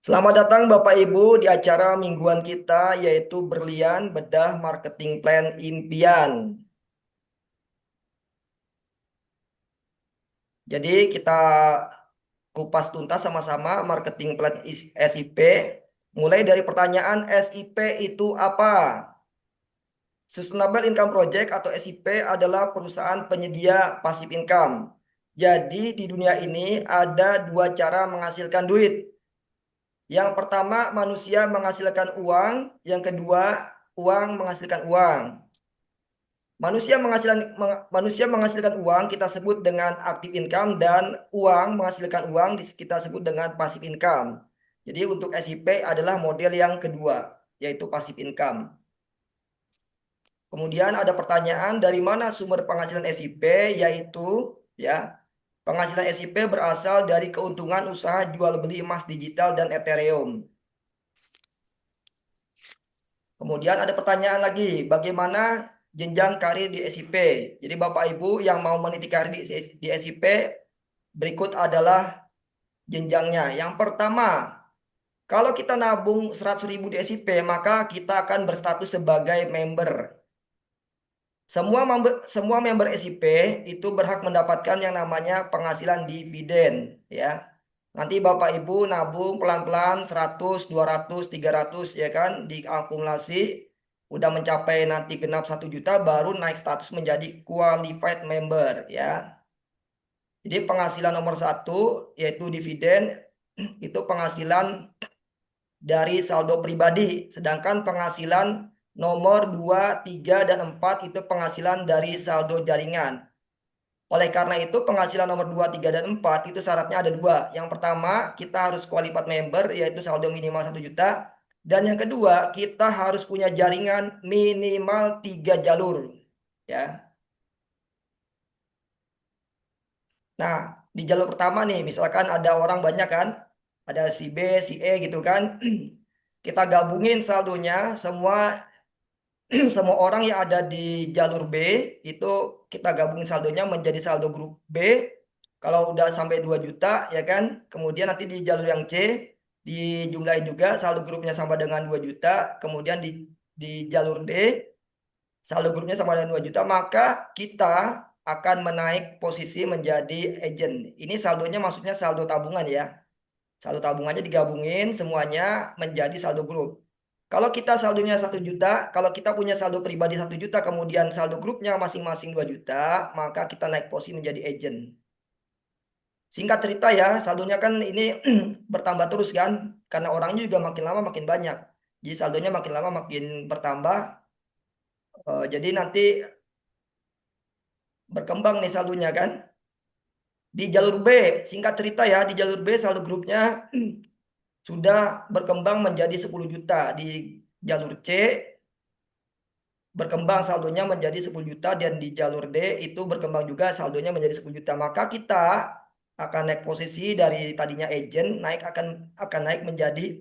Selamat datang Bapak Ibu di acara mingguan kita yaitu Berlian Bedah Marketing Plan Impian. Jadi kita kupas tuntas sama-sama marketing plan SIP. Mulai dari pertanyaan SIP itu apa? Sustainable Income Project atau SIP adalah perusahaan penyedia passive income. Jadi di dunia ini ada dua cara menghasilkan duit. Yang pertama, manusia menghasilkan uang. Yang kedua, uang menghasilkan uang. Manusia menghasilkan uang kita sebut dengan active income dan uang menghasilkan uang kita sebut dengan passive income. Jadi untuk SIP adalah model yang kedua, yaitu passive income. Kemudian ada pertanyaan dari mana sumber penghasilan SIP, yaitu ya penghasilan SIP berasal dari keuntungan usaha jual beli emas digital dan Ethereum. Kemudian ada pertanyaan lagi, bagaimana jenjang karir di SIP? Jadi Bapak Ibu yang mau meniti karir di SIP, berikut adalah jenjangnya. Yang pertama, kalau kita nabung 100.000 di SIP, maka kita akan berstatus sebagai member. Semua member SIP itu berhak mendapatkan yang namanya penghasilan dividen, ya. Nanti Bapak Ibu nabung pelan-pelan 100, 200, 300 ya kan diakumulasi udah mencapai nanti genap 1 juta baru naik status menjadi qualified member ya. Jadi penghasilan nomor satu yaitu dividen itu penghasilan dari saldo pribadi, sedangkan penghasilan nomor 2, 3, dan 4 itu penghasilan dari saldo jaringan. Oleh karena itu penghasilan nomor 2, 3, dan 4 itu syaratnya ada dua. Yang pertama kita harus qualified member yaitu saldo minimal 1 juta. Dan yang kedua kita harus punya jaringan minimal 3 jalur. Ya. Nah di jalur pertama nih misalkan ada orang banyak kan. Ada si B, si E gitu kan. Kita gabungin saldonya semua semua orang yang ada di jalur B itu kita gabungin saldonya menjadi saldo grup B. Kalau udah sampai 2 juta ya kan. Kemudian nanti di jalur yang C dijumlahin juga saldo grupnya sama dengan 2 juta. Kemudian di jalur D saldo grupnya sama dengan 2 juta. Maka kita akan menaik posisi menjadi agent. Ini saldonya maksudnya saldo tabungan ya. Saldo tabungannya digabungin semuanya menjadi saldo grup. Kalau kita saldonya 1 juta, kalau kita punya saldo pribadi 1 juta, kemudian saldo grupnya masing-masing 2 juta, maka kita naik posisi menjadi agent. Singkat cerita ya, saldonya kan ini bertambah terus kan, karena orangnya juga makin lama makin banyak. Jadi saldonya makin lama makin bertambah. Jadi nanti berkembang nih saldonya kan. Di jalur B, singkat cerita ya, di jalur B saldo grupnya sudah berkembang menjadi 10 juta. Di jalur C berkembang saldonya menjadi 10 juta dan di jalur D itu berkembang juga saldonya menjadi 10 juta. Maka kita akan naik posisi dari tadinya agent akan naik menjadi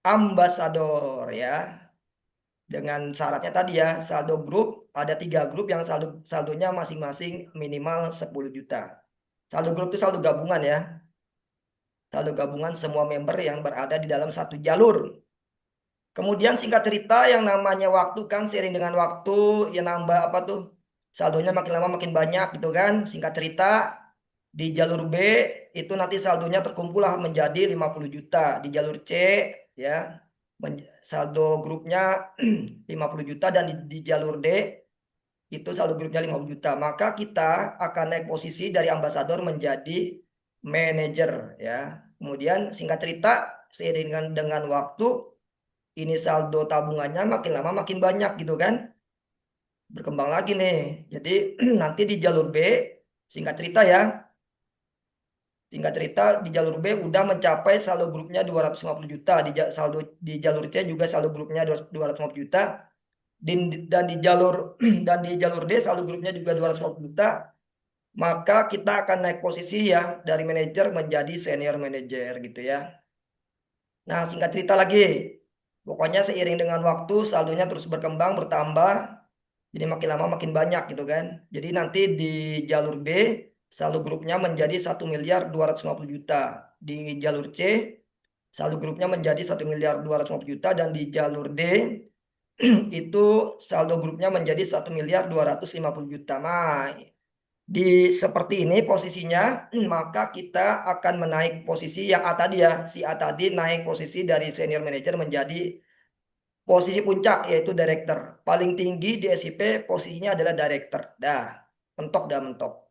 ambasador ya. Dengan syaratnya tadi ya, saldo grup ada 3 grup yang saldonya masing-masing minimal 10 juta. Saldo grup itu saldo gabungan ya. Saldo gabungan semua member yang berada di dalam satu jalur. Kemudian singkat cerita yang namanya waktu kan seiring dengan waktu ya nambah apa tuh saldonya makin lama makin banyak gitu kan. Singkat cerita di jalur B itu nanti saldonya terkumpul lah menjadi 50 juta. Di jalur C ya saldo grupnya 50 juta dan di jalur D itu saldo grupnya 50 juta. Maka kita akan naik posisi dari ambasador menjadi manajer ya. Kemudian singkat cerita seiring dengan waktu ini saldo tabungannya makin lama makin banyak gitu kan. Berkembang lagi nih. Jadi nanti di jalur B, singkat cerita ya, singkat cerita di jalur B udah mencapai saldo grupnya 250 juta. Saldo di jalur C juga saldo grupnya 250 juta. Dan di jalur dan di jalur D saldo grupnya juga 250 juta. Maka kita akan naik posisi ya dari manajer menjadi senior manager gitu ya. Nah, singkat cerita lagi. Pokoknya seiring dengan waktu saldonya terus berkembang, bertambah. Jadi makin lama makin banyak gitu kan. Jadi nanti di jalur B saldo grupnya menjadi 1.250.000.000. Di jalur C saldo grupnya menjadi 1.250.000.000 dan di jalur D itu saldo grupnya menjadi 1.250.000.000. Nah, di seperti ini posisinya, maka kita akan menaik posisi yang A tadi ya. Si A tadi naik posisi dari senior manager menjadi posisi puncak yaitu director. Paling tinggi di SIP posisinya adalah director. Dah, mentok dah mentok.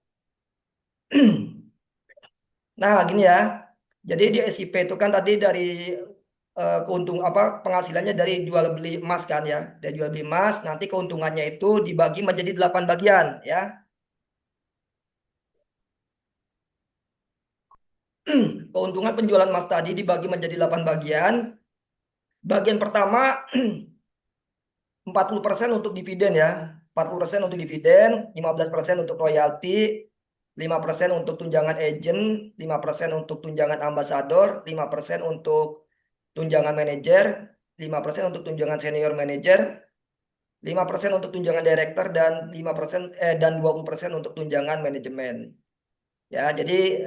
Nah, gini ya. Jadi di SIP itu kan tadi dari keuntung apa penghasilannya dari jual beli emas kan ya. Dari jual beli emas, nanti keuntungannya itu dibagi menjadi 8 bagian ya. Keuntungan penjualan emas tadi dibagi menjadi 8 bagian. Bagian pertama 40% untuk dividen ya. 40% untuk dividen, 15% untuk royalti, 5% untuk tunjangan agent, 5% untuk tunjangan ambasador, 5% untuk tunjangan manajer, 5% untuk tunjangan senior manager, 5% untuk tunjangan director dan 20% untuk tunjangan manajemen. Ya, jadi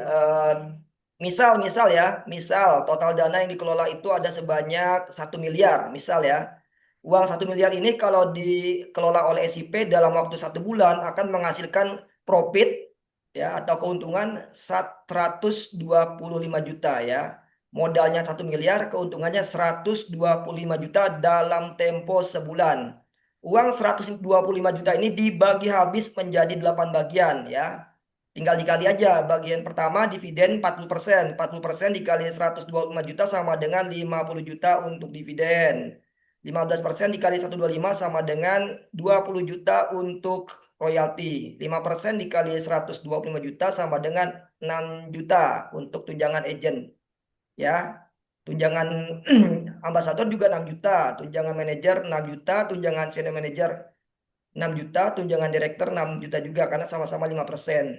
misal ya, misal total dana yang dikelola itu ada sebanyak 1 miliar, misal ya. Uang 1 miliar ini kalau dikelola oleh SIP dalam waktu 1 bulan akan menghasilkan profit ya atau keuntungan 125 juta ya. Modalnya 1 miliar, keuntungannya 125 juta dalam tempo sebulan. Uang 125 juta ini dibagi habis menjadi 8 bagian ya. Tinggal dikali aja. Bagian pertama dividen 40%. 40% dikali 125 juta sama dengan 50 juta untuk dividen. 15% dikali 125 sama dengan 20 juta untuk royalti. 5% dikali 125 juta sama dengan 6 juta untuk tunjangan agent. Ya, tunjangan ambasador juga 6 juta, tunjangan manajer 6 juta, tunjangan senior manager 6 juta, tunjangan direktur 6 juta juga karena sama-sama 5%.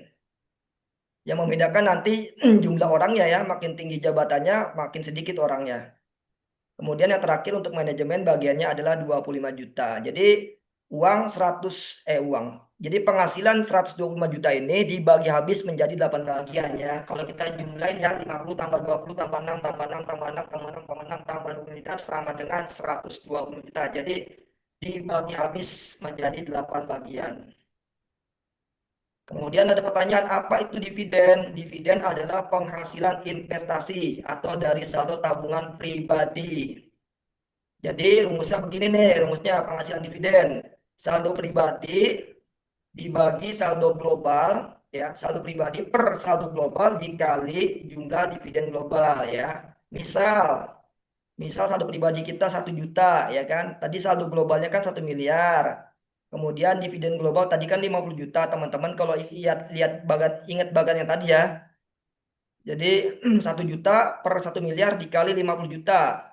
Yang membedakan nanti jumlah orangnya ya, makin tinggi jabatannya, makin sedikit orangnya. Kemudian yang terakhir untuk manajemen bagiannya adalah 25 juta. Jadi uang. Jadi penghasilan 125 juta ini dibagi habis menjadi 8 bagian ya. Kalau kita jumlahin ya 50 tambah 20 tambah 6 tambah 6 tambah 6 tambah 6 tambah 6 tambah 20 juta sama dengan 120 juta. Jadi dibagi habis menjadi 8 bagian. Kemudian ada pertanyaan, apa itu dividen? Dividen adalah penghasilan investasi atau dari saldo tabungan pribadi. Jadi rumusnya begini nih, rumusnya penghasilan dividen. Saldo pribadi dibagi saldo global, ya, saldo pribadi per saldo global dikali jumlah dividen global, ya. Misal, misal saldo pribadi kita 1 juta, ya kan? Tadi saldo globalnya kan 1 miliar. Kemudian dividen global tadi kan 50 juta, teman-teman. Kalau lihat lihat bagan, ingat bagan yang tadi ya. Jadi 1 juta per 1 miliar dikali 50 juta.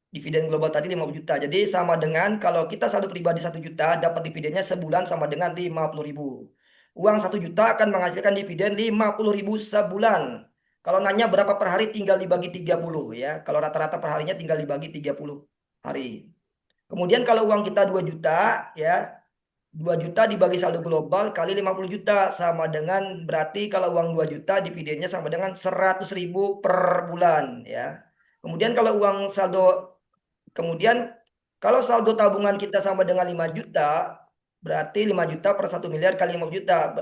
Dividen global tadi 50 juta. Jadi sama dengan kalau kita saldo pribadi 1 juta, dapat dividennya sebulan sama dengan 50.000. Uang 1 juta akan menghasilkan dividen 50.000 sebulan. Kalau nanya berapa per hari tinggal dibagi 30 ya. Kalau rata-rata per harinya tinggal dibagi 30 hari. Kemudian kalau uang kita 2 juta ya, 2 juta dibagi saldo global kali 50 juta sama dengan berarti kalau uang 2 juta dividennya sama dengan 100.000 per bulan ya. Kemudian kalau uang saldo Kemudian kalau saldo tabungan kita sama dengan 5 juta, berarti 5 juta per 1 miliar kali 5 juta.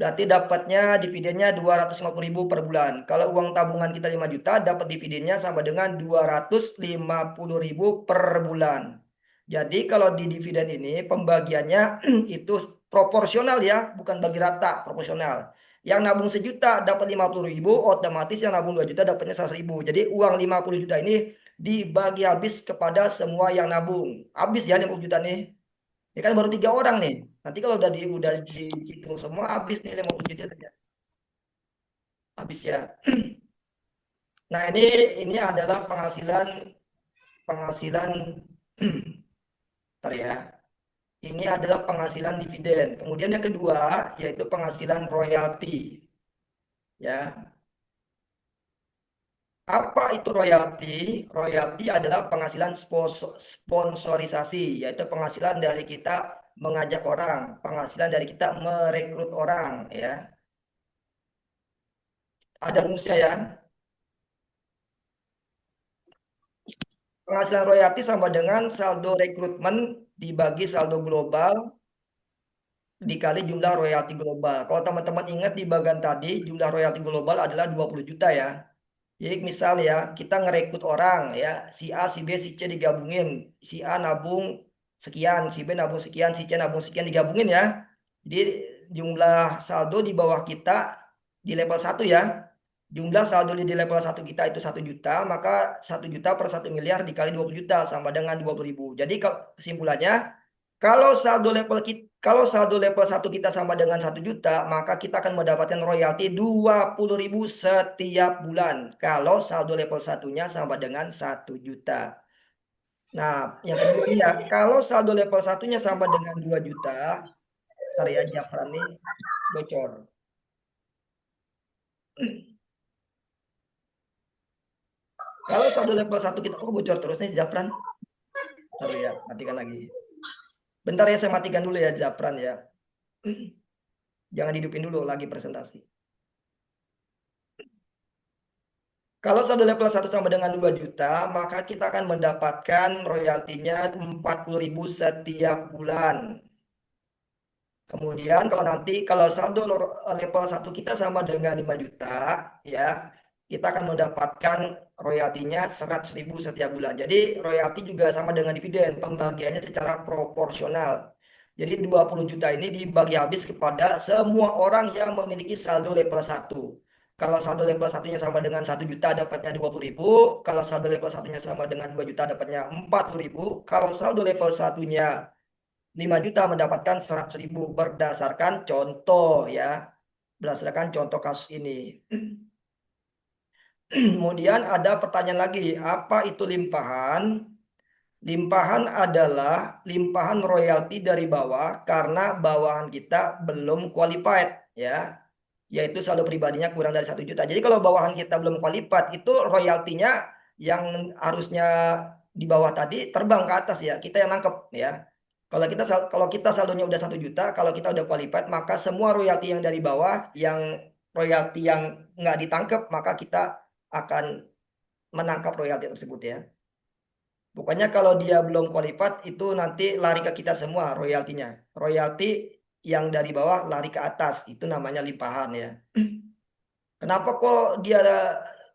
Berarti dapatnya dividennya 250.000 per bulan. Kalau uang tabungan kita 5 juta, dapat dividennya sama dengan 250.000 per bulan. Jadi kalau di dividen ini pembagiannya itu proporsional ya, bukan bagi rata, proporsional. Yang nabung 1 juta dapat 50.000, otomatis yang nabung 2 juta dapatnya 100.000. Jadi uang 50 juta ini dibagi habis kepada semua yang nabung. Habis ya 50 juta nih. Ini kan baru 3 orang nih. Nanti kalau udah dihitung semua habis nih 50 juta ya. Habis ya. Nah, ini adalah penghasilan penghasilan Bentar ya. Ini adalah penghasilan dividen. Kemudian yang kedua yaitu penghasilan royalti. Ya. Apa itu royalti? Royalti adalah penghasilan sponsorisasi, yaitu penghasilan dari kita mengajak orang, penghasilan dari kita merekrut orang, ya. Ada rumusnya ya. Penghasilan royalti sama dengan saldo rekrutmen dibagi saldo global dikali jumlah royalti global. Kalau teman-teman ingat di bagian tadi, jumlah royalti global adalah 20 juta ya. Jadi misal ya, kita ngerekrut orang ya, si A, si B, si C digabungin. Si A nabung sekian, si B nabung sekian, si C nabung sekian digabungin ya. Jadi jumlah saldo di bawah kita di level 1 ya. Jumlah saldo di level 1 kita itu 1 juta, maka 1 juta per 1 miliar dikali 20 juta sama dengan 20 ribu. Jadi kesimpulannya, kalau saldo level 1 kita sama dengan 1 juta, maka kita akan mendapatkan royalti 20 ribu setiap bulan. Kalau saldo level satunya sama dengan 1 juta. Nah, yang kedua nih ya, kalau saldo level satunya sama dengan 2 juta, ntar ya Jafran nih bocor. Kalau saldo level satu kita, oh bocor terus nih Jafran. Ntar ya, matikan lagi. Bentar ya, saya matikan dulu ya Jafran ya. Jangan hidupin dulu lagi presentasi. Kalau saldo level 1 sama dengan 2 juta, maka kita akan mendapatkan royaltinya 40 ribu setiap bulan. Kemudian kalau saldo level 1 kita sama dengan 5 juta, ya, kita akan mendapatkan royaltinya 100 ribu setiap bulan. Jadi royalti juga sama dengan dividen, pembagiannya secara proporsional. Jadi 20 juta ini dibagi habis kepada semua orang yang memiliki saldo level 1. Kalau saldo level satunya sama dengan 1 juta dapatnya 20 ribu. Kalau saldo level satunya sama dengan 2 juta dapatnya 40 ribu. Kalau saldo level satunya 5 juta mendapatkan 100 ribu berdasarkan contoh ya. Berdasarkan contoh kasus ini. Kemudian ada pertanyaan lagi, apa itu limpahan? Limpahan adalah limpahan royalti dari bawah karena bawahan kita belum qualified ya. Yaitu saldo pribadinya kurang dari 1 juta. Jadi kalau bawahan kita belum qualified itu royaltinya yang harusnya di bawah tadi terbang ke atas ya. Kita yang nangkep ya. Kalau kita saldonya udah 1 juta, kalau kita udah qualified, maka semua royalti yang dari bawah, yang royalti yang nggak ditangkap, maka kita akan menangkap royalti tersebut ya. Pokoknya kalau dia belum qualified itu nanti lari ke kita semua royaltinya. Royalti yang dari bawah lari ke atas, itu namanya limpahan ya. Kenapa kok dia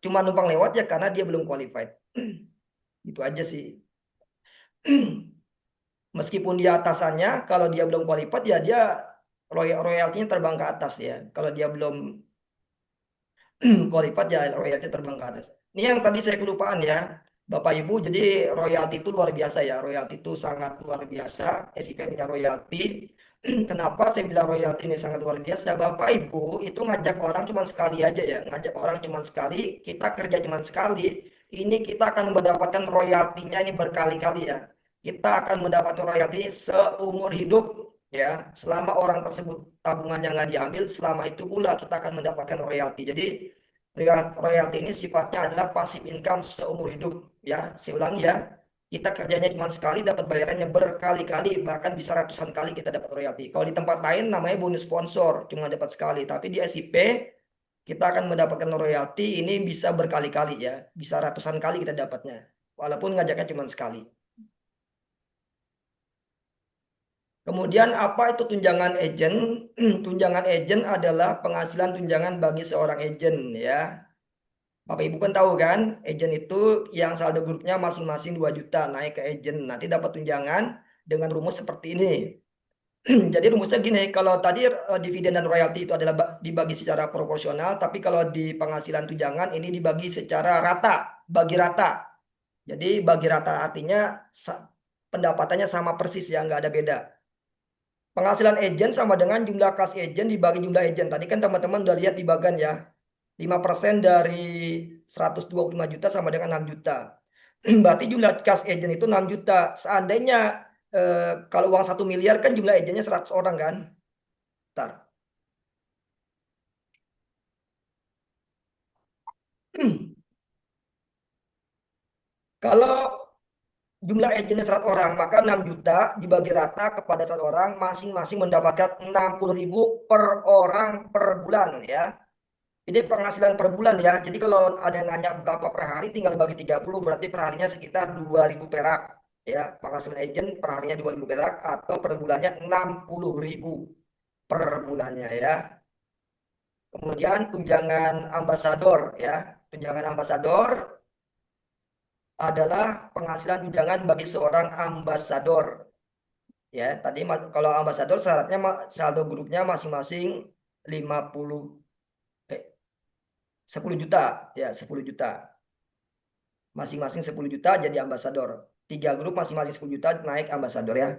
cuma numpang lewat ya? Karena dia belum qualified. Itu aja sih. Meskipun dia atasannya, kalau dia belum qualified ya dia royaltinya terbang ke atas ya. Kalau dia belum qualified ya royalti terbang ke atas. Ini yang tadi saya kelupaan ya. Bapak Ibu, jadi royalti itu luar biasa ya. Royalti itu sangat luar biasa. SIP punya royalti. Kenapa saya bilang royalti ini sangat luar biasa? Bapak Ibu itu ngajak orang cuma sekali aja ya. Ngajak orang cuma sekali, kita kerja cuma sekali. Ini kita akan mendapatkan royaltinya ini berkali-kali ya. Kita akan mendapatkan royalti seumur hidup ya. Selama orang tersebut tabungannya nggak diambil, selama itu pula kita akan mendapatkan royalti. Jadi royalti ini sifatnya adalah passive income seumur hidup ya. Saya ulangi ya. Kita kerjanya cuma sekali dapat bayarannya berkali-kali, bahkan bisa ratusan kali kita dapat royalti. Kalau di tempat lain namanya bonus sponsor, cuma dapat sekali. Tapi di SIP kita akan mendapatkan royalti ini bisa berkali-kali ya, bisa ratusan kali kita dapatnya. Walaupun ngajaknya cuma sekali. Kemudian apa itu tunjangan agent? Tunjangan agent adalah penghasilan tunjangan bagi seorang agent ya. Bapak Ibu kan tahu kan, agent itu yang saldo grupnya masing-masing 2 juta naik ke agent. Nanti dapat tunjangan dengan rumus seperti ini. Jadi rumusnya gini, kalau tadi dividen dan royalti itu adalah dibagi secara proporsional, tapi kalau di penghasilan tunjangan ini dibagi secara rata, bagi rata. Jadi bagi rata artinya pendapatannya sama persis ya, nggak ada beda. Penghasilan agent sama dengan jumlah kas agent dibagi jumlah agent. Tadi kan teman-teman udah lihat di bagan ya. 5% dari 125 juta sama dengan 6 juta. Berarti jumlah kas agent itu 6 juta. Seandainya kalau uang 1 miliar kan jumlah agentnya 100 orang kan. Bentar. Kalau jumlah agentnya 100 orang, maka 6 juta dibagi rata kepada 100 orang, masing-masing mendapatkan 60 ribu per orang per bulan ya. Ini penghasilan per bulan ya. Jadi kalau ada yang nanya berapa per hari, tinggal bagi 30, berarti per harinya sekitar 2.000 perak. Ya, penghasilan agent per harinya 2.000 perak atau per bulannya 60.000 per bulannya ya. Kemudian tunjangan ambasador ya. Tunjangan ambasador adalah penghasilan tunjangan bagi seorang ambasador. Ya, tadi kalau ambasador syaratnya saldo grupnya masing-masing 50 eh, 10 juta ya, 10 juta. Masing-masing 10 juta jadi ambasador. Tiga grup masing-masing 10 juta naik ambasador ya.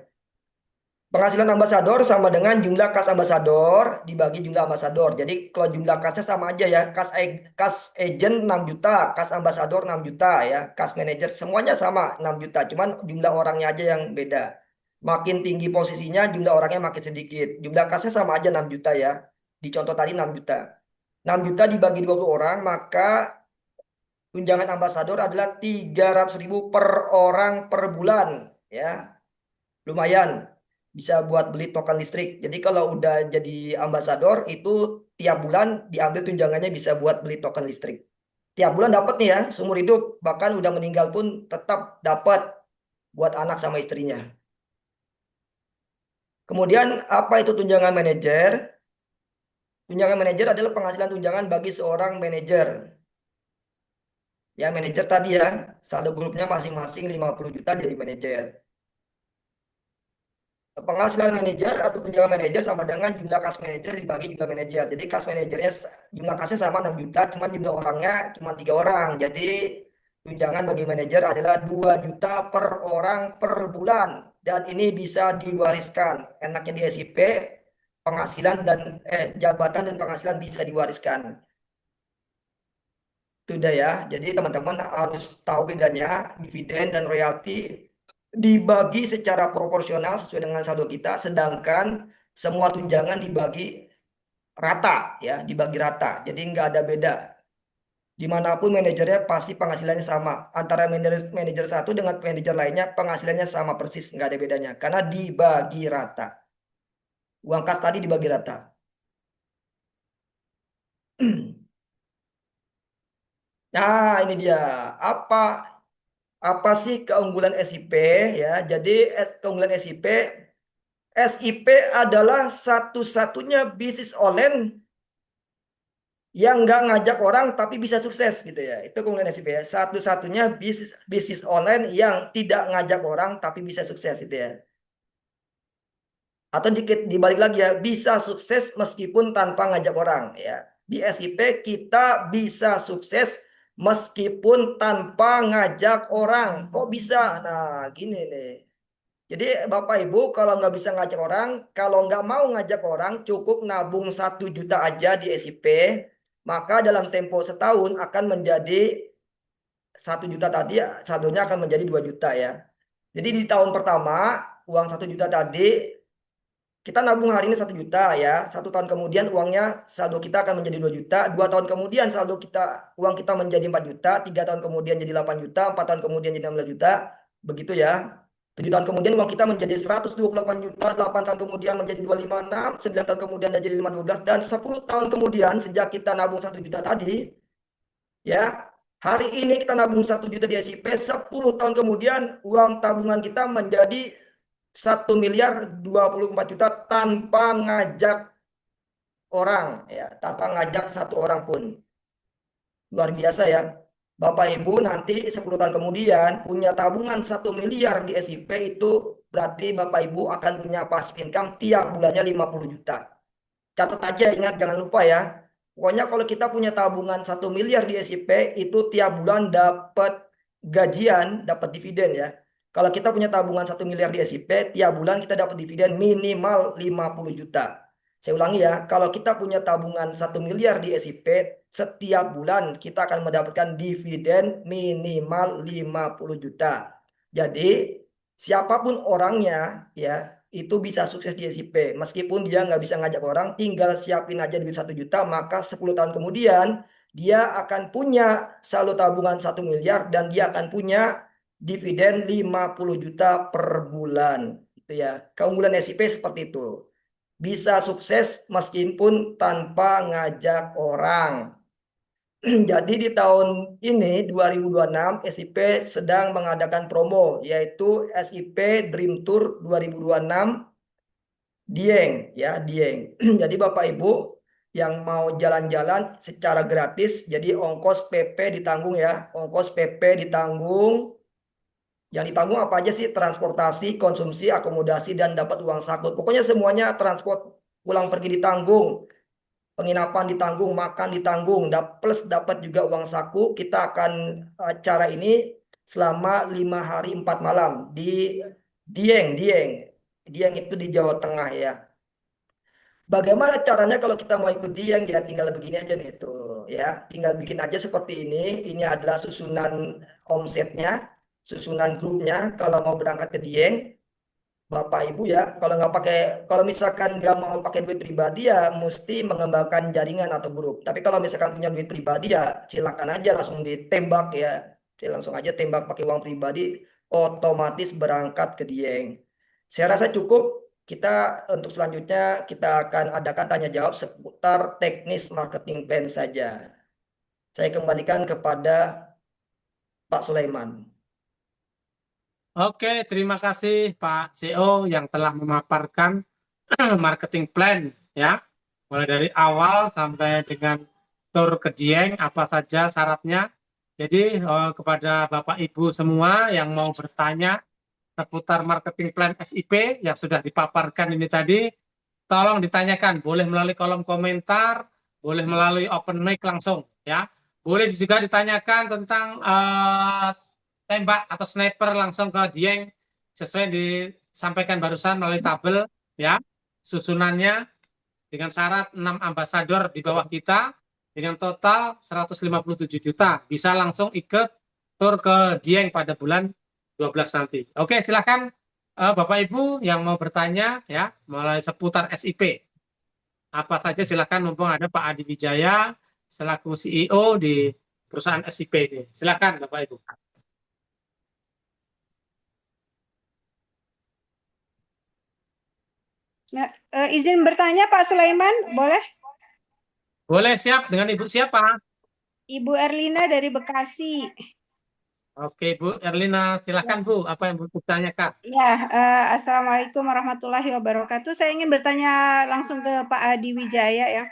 Penghasilan ambasador sama dengan jumlah kas ambasador dibagi jumlah ambasador. Jadi kalau jumlah kasnya sama aja ya. Kas agent 6 juta, kas ambasador 6 juta ya. Kas manajer semuanya sama 6 juta. Cuman jumlah orangnya aja yang beda. Makin tinggi posisinya jumlah orangnya makin sedikit. Jumlah kasnya sama aja 6 juta ya. Di contoh tadi 6 juta. 6 juta dibagi 20 orang maka tunjangan ambasador adalah 300.000 per orang per bulan ya. Lumayan bisa buat beli token listrik. Jadi kalau udah jadi ambasador itu tiap bulan diambil tunjangannya bisa buat beli token listrik. Tiap bulan dapat nih ya, seumur hidup, bahkan udah meninggal pun tetap dapat buat anak sama istrinya. Kemudian apa itu tunjangan manajer? Tunjangan manajer adalah penghasilan tunjangan bagi seorang manajer. Ya, manajer tadi ya, saldo grupnya masing-masing 50 juta jadi manajer. Penghasilan manajer atau tunjangan manajer sama dengan jumlah kas manajer dibagi jumlah manajer. Jadi kas manajernya jumlah kasnya sama 6 juta, cuma jumlah orangnya cuma 3 orang. Jadi tunjangan bagi manajer adalah 2 juta per orang per bulan dan ini bisa diwariskan. Enaknya di SIP penghasilan dan jabatan dan penghasilan bisa diwariskan. Itu udah ya. Jadi teman-teman harus tahu bedanya dividen dan royalti dibagi secara proporsional sesuai dengan saldo kita, sedangkan semua tunjangan dibagi rata ya, dibagi rata. Jadi nggak ada beda. Dimanapun manajernya pasti penghasilannya sama. Antara manajer satu dengan manajer lainnya penghasilannya sama persis, nggak ada bedanya. Karena dibagi rata. Uang kas tadi dibagi rata. Nah, ini dia. Apa apa sih keunggulan SIP ya? Jadi keunggulan SIP adalah satu-satunya bisnis online yang nggak ngajak orang tapi bisa sukses gitu ya. Itu keunggulan SIP ya. Satu-satunya bisnis bisnis online yang tidak ngajak orang tapi bisa sukses gitu ya. Atau dikit dibalik lagi ya, bisa sukses meskipun tanpa ngajak orang ya. Di SIP kita bisa sukses meskipun tanpa ngajak orang. Kok bisa? Nah, gini nih. Jadi Bapak Ibu kalau nggak bisa ngajak orang, kalau nggak mau ngajak orang, cukup nabung 1 juta aja di SIP, maka dalam tempo setahun akan menjadi 1 juta tadi, saldonya akan menjadi 2 juta ya. Jadi di tahun pertama, uang 1 juta tadi, kita nabung hari ini 1 juta ya. 1 tahun kemudian uangnya, saldo kita akan menjadi 2 juta. 2 tahun kemudian saldo kita, uang kita menjadi 4 juta. 3 tahun kemudian jadi 8 juta. 4 tahun kemudian jadi 16 juta. Begitu ya. 7 tahun kemudian uang kita menjadi 128 juta, 8 tahun kemudian menjadi 256, 9 tahun kemudian jadi 512, dan 10 tahun kemudian sejak kita nabung 1 juta tadi, ya, hari ini kita nabung 1 juta di SIP, 10 tahun kemudian uang tabungan kita menjadi 1.024.000.000 tanpa ngajak orang, ya, tanpa ngajak satu orang pun. Luar biasa ya. Bapak Ibu nanti 10 tahun kemudian punya tabungan 1 miliar di SIP itu berarti Bapak Ibu akan punya passive income tiap bulannya 50 juta. Catat aja, ingat jangan lupa ya. Pokoknya kalau kita punya tabungan 1 miliar di SIP itu tiap bulan dapat gajian, dapat dividen ya. Kalau kita punya tabungan 1 miliar di SIP, tiap bulan kita dapat dividen minimal 50 juta. Saya ulangi ya, kalau kita punya tabungan 1 miliar di SIP, setiap bulan kita akan mendapatkan dividen minimal 50 juta. Jadi, siapapun orangnya ya, itu bisa sukses di SIP. Meskipun dia nggak bisa ngajak orang, tinggal siapin aja duit 1 juta, maka 10 tahun kemudian dia akan punya saldo tabungan 1 miliar dan dia akan punya dividen 50 juta per bulan. Itu ya. Keunggulan SIP seperti itu. bisa sukses meskipun tanpa ngajak orang. Jadi di tahun ini 2026 SIP sedang mengadakan promo yaitu SIP Dream Tour 2026 Dieng ya Dieng. Jadi Bapak Ibu yang mau jalan-jalan secara gratis jadi ongkos PP ditanggung ya. Ongkos PP ditanggung. Yang ditanggung apa aja sih? Transportasi, konsumsi, akomodasi dan dapat uang saku. Pokoknya semuanya transport pulang pergi ditanggung. Penginapan ditanggung, makan ditanggung, plus dapat juga uang saku. Kita akan acara ini selama 5 hari 4 malam di Dieng, Dieng. Dieng itu di Jawa Tengah ya. Bagaimana caranya kalau kita mau ikut Dieng ya tinggal begini aja nih tuh ya. Tinggal bikin aja seperti ini. Ini adalah susunan omsetnya, susunan grupnya. Kalau mau berangkat ke Dieng, Bapak Ibu ya, kalau nggak pakai, kalau misalkan nggak mau pakai duit pribadi ya, mesti mengembangkan jaringan atau grup. Tapi kalau misalkan punya duit pribadi ya, silakan aja langsung ditembak ya, langsung aja tembak pakai uang pribadi, otomatis berangkat ke Dieng. Saya rasa cukup. Kita untuk selanjutnya kita akan adakan tanya jawab seputar teknis marketing plan saja. Saya kembalikan kepada Pak Sulaiman. Oke, terima kasih Pak CEO yang telah memaparkan marketing plan ya. Mulai dari awal sampai dengan tur ke Dieng, apa saja syaratnya. Jadi kepada Bapak Ibu semua yang mau bertanya seputar marketing plan SIP yang sudah dipaparkan ini tadi, tolong ditanyakan. Boleh melalui kolom komentar, boleh melalui open mic langsung ya. Boleh juga ditanyakan tentang tembak atau sniper langsung ke Dieng sesuai yang disampaikan barusan melalui tabel ya. Susunannya dengan syarat 6 ambasador di bawah kita dengan total 157 juta. Bisa langsung ikut tur ke Dieng pada bulan 12 nanti. Oke, silakan Bapak Ibu yang mau bertanya ya mulai seputar SIP. Apa saja silakan mumpung ada Pak Adi Wijaya selaku CEO di perusahaan SIP ini. Silakan Bapak Ibu. Nah, izin bertanya Pak Sulaiman, boleh? Boleh, siap dengan Ibu siapa? Ibu Erlina dari Bekasi. Oke, Bu Erlina, silakan Bu, apa yang Bu tanyakan? Ya, Assalamualaikum warahmatullahi wabarakatuh. Saya ingin bertanya langsung ke Pak Adi Wijaya ya.